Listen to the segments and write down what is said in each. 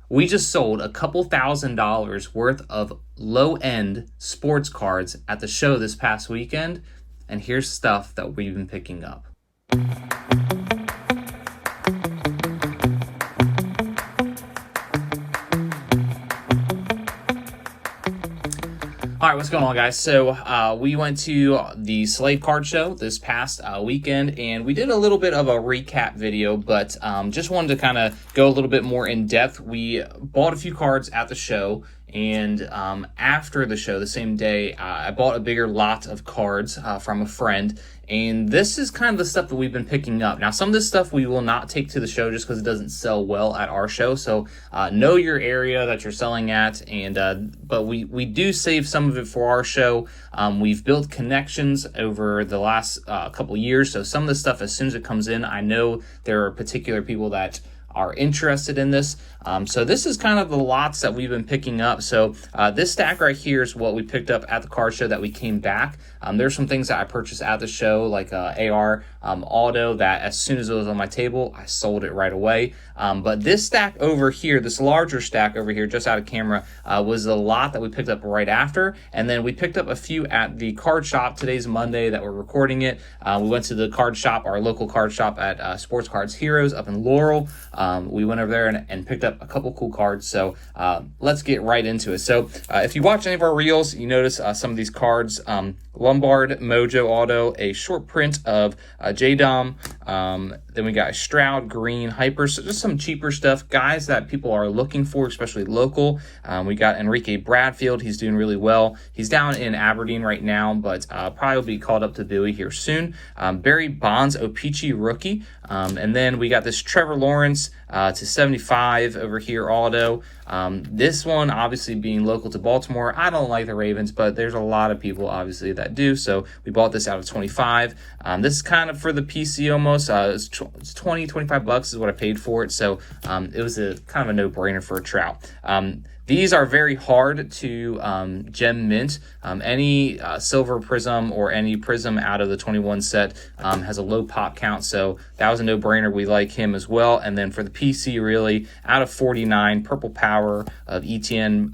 We just sold a couple $1,000s worth of low-end sports cards at the show this past weekend, and here's stuff that we've been picking up. All right, what's going on, guys? So we went to the Slave Card Show this past weekend, and we did a little bit of a recap video, but just wanted to kind of go a little bit more in depth. We bought a few cards at the show, and after the show, the same day, I bought a bigger lot of cards from a friend. And this is kind of the stuff that we've been picking up. Now, some of this stuff we will not take to the show just because it doesn't sell well at our show. So know your area that you're selling at. And but we do save some of it for our show. We've built connections over the last couple years. So some of the stuff, as soon as it comes in, I know there are particular people that are interested in this. So this is kind of the lots that we've been picking up. So this stack right here is what we picked up at the card show that we came back. There's some things that I purchased at the show, like AR Auto, that as soon as it was on my table, I sold it right away. But this stack over here, this larger stack over here, just out of camera, was the lot that we picked up right after. And then we picked up a few at the card shop. Today's Monday that we're recording it. We went to the card shop, our local card shop at Sports Cards Heroes up in Laurel. We went over there and picked up a couple cool cards. So let's get right into it. So if you watch any of our reels, you notice some of these cards. Lombard Mojo Auto, a short print of J-Dom. Then we got Stroud, Green, Hyper. So just some cheaper stuff. Guys that people are looking for, especially local. We got Enrique Bradfield. He's doing really well. He's down in Aberdeen right now, but probably will be called up to Bowie here soon. Barry Bonds, O-Pee-Chee rookie. And then we got this Trevor Lawrence to 75 over here, auto. This one, obviously being local to Baltimore, I don't like the Ravens, but there's a lot of people, obviously, that do. So we bought this out of 25. This is kind of for the PC almost. It's 20, 25 bucks is what I paid for it. So it was a kind of a no-brainer for a Trout. These are very hard to gem mint. Any silver prism or any prism out of the 21 set has a low pop count, so that was a no-brainer. We like him as well. And then for the PC, really, out of 49, Purple Power of ETN,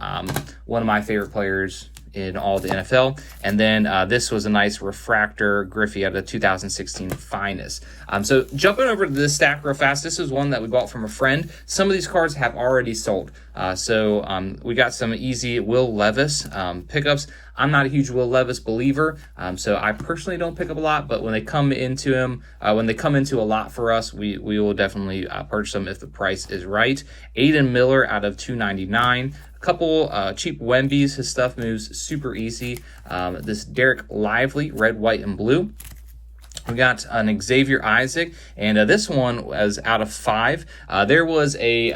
one of my favorite players in all the NFL. And then this was a nice refractor Griffey out of the 2016 Finest. So jumping over to this stack real fast, this is one that we bought from a friend. Some of these cards have already sold. So we got some easy Will Levis pickups. I'm not a huge Will Levis believer, so I personally don't pick up a lot, but when they come into a lot for us, we will definitely purchase them if the price is right. Aiden Miller out of 299. Couple cheap Wembies. His stuff moves super easy. This Derek Lively, red, white, and blue. We got an Xavier Isaac, and this one was out of 5. There was a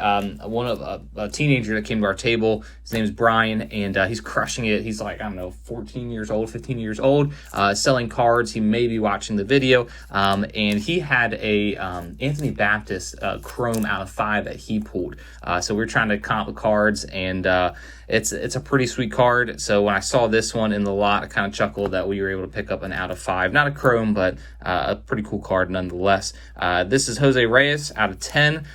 teenager that came to our table. His name is Brian, and he's crushing it. He's like, I don't know, 14 years old, 15 years old, selling cards. He may be watching the video, and he had a Anthony Baptist Chrome out of 5 that he pulled. So we're trying to comp the cards, and it's a pretty sweet card. So when I saw this one in the lot, I kind of chuckled that we were able to pick up an out of 5. Not a Chrome, but a pretty cool card nonetheless. This is Jose Reyes out of 10.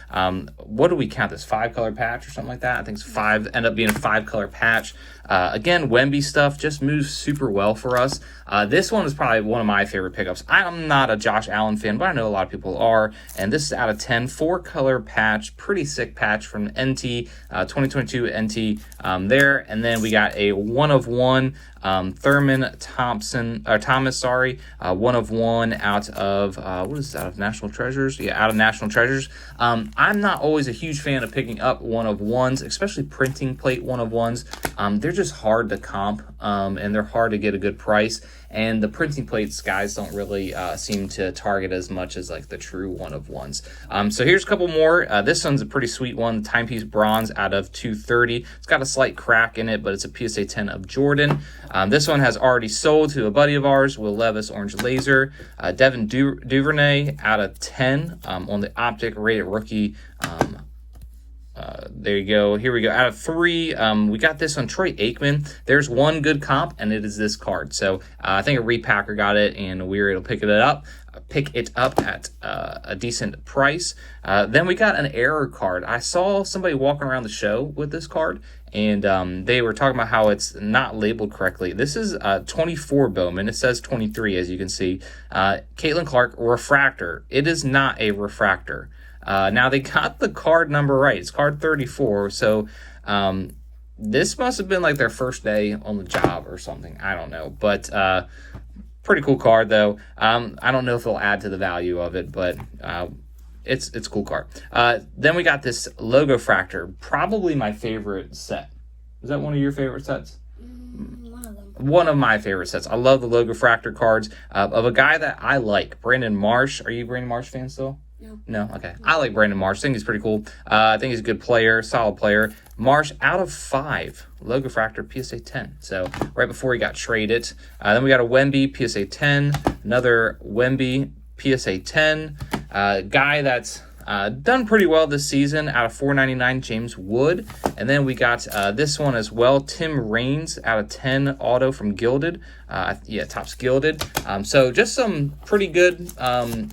What do we count this? 5-color patch or something like that? I think it's 5. End up being a 5-color patch. Again, Wemby stuff just moves super well for us. This one is probably one of my favorite pickups. I'm not a Josh Allen fan, but I know a lot of people are. And this is out of 10, 4-color patch, pretty sick patch from NT, 2022 NT there. And then we got a 1-of-1 Thurman Thomas, 1-of-1 out of, what is this, out of National Treasures? Yeah, out of National Treasures. I'm not always a huge fan of picking up 1-of-1s, especially printing plate 1-of-1s. They're just hard to comp, and they're hard to get a good price. And the printing plates guys don't really seem to target as much as like the true 1-of-1s. So here's a couple more. This one's a pretty sweet one. Timepiece Bronze out of 230. It's got a slight crack in it, but it's a PSA 10 of Jordan. This one has already sold to a buddy of ours, Will Levis Orange Laser. Devin Duvernay out of 10 on the Optic rated rookie. There you go. Here we go. Out of 3, we got this on Troy Aikman. There's one good comp, and it is this card. So I think a repacker got it, and we were able to pick it up. pick it up at a decent price. Then we got an error card. I saw somebody walking around the show with this card, and they were talking about how it's not labeled correctly. This is 24 Bowman. It says 23, as you can see. Caitlin Clark, refractor. It is not a refractor. Now, they got the card number right. It's card 34, so this must have been like their first day on the job or something. I don't know, but pretty cool card, though. I don't know if it'll add to the value of it, but it's a cool card. Then we got this Logo Fractor, probably my favorite set. Is that one of your favorite sets? One of them. One of my favorite sets. I love the Logo Fractor cards of a guy that I like, Brandon Marsh. Are you a Brandon Marsh fan still? No? Okay. I like Brandon Marsh. I think he's pretty cool. I think he's a good player, solid player. Marsh out of 5. Logo Fractor, PSA 10. So right before he got traded. Then we got a Wemby, PSA 10. Another Wemby, PSA 10. Guy that's done pretty well this season out of 499, James Wood. And then we got this one as well, Tim Raines out of 10 auto from Gilded. Topps Gilded. So just some pretty good,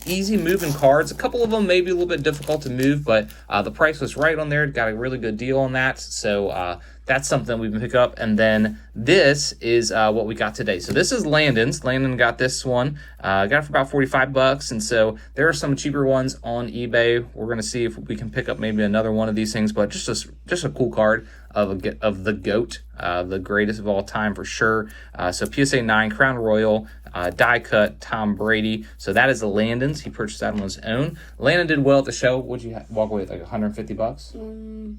easy moving cards. A couple of them maybe a little bit difficult to move, but the price was right on there. Got a really good deal on that. So that's something we've been picking up. And then this is what we got today. So this is Landon's. Landon got this one. Got it for about $45. And so there are some cheaper ones on eBay. We're going to see if we can pick up maybe another one of these things. But just a cool card of the GOAT, the greatest of all time for sure. So PSA 9, Crown Royal, die cut, Tom Brady. So that is the Landon's. He purchased that on his own. Landon did well at the show. What'd you walk away with, like $150?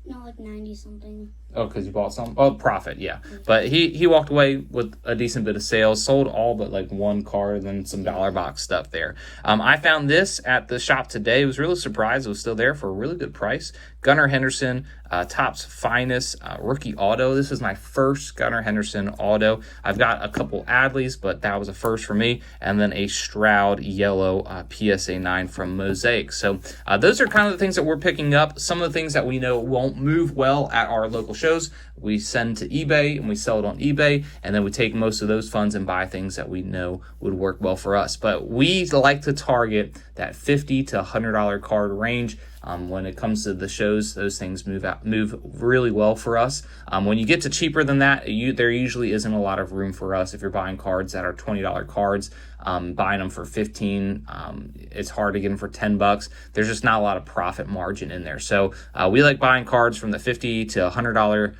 No, like 90 something. Oh, because you bought some? Oh, profit, yeah. But he walked away with a decent bit of sales, sold all but like one card and then some dollar box stuff there. I found this at the shop today. I was really surprised it was still there for a really good price. Gunnar Henderson, Topps Finest rookie auto. This is my first Gunnar Henderson auto. I've got a couple Adleys, but that was a first for me. And then a Stroud yellow PSA 9 from Mosaic. So those are kind of the things that we're picking up. Some of the things that we know won't move well at our local shows, we send to eBay and we sell it on eBay, and then we take most of those funds and buy things that we know would work well for us. But we like to target that $50 to $100 card range. When it comes to the shows, those things move really well for us. When you get to cheaper than that, there usually isn't a lot of room for us. If you're buying cards that are $20 cards, buying them for $15, it's hard to get them for $10. There's just not a lot of profit margin in there. So we like buying cards from the $50 to $100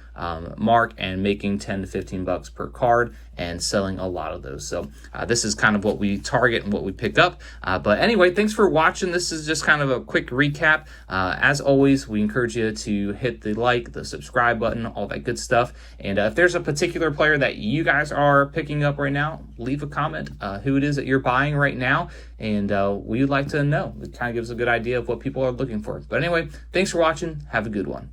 mark and making $10 to $15 per card and selling a lot of those. So this is kind of what we target and what we picked up. But anyway, thanks for watching. This is just kind of a quick recap. As always, we encourage you to hit the like, the subscribe button, all that good stuff. And if there's a particular player that you guys are picking up right now, leave a comment who it is that you're buying right now. And we'd like to know. It kind of gives a good idea of what people are looking for. But anyway, thanks for watching. Have a good one.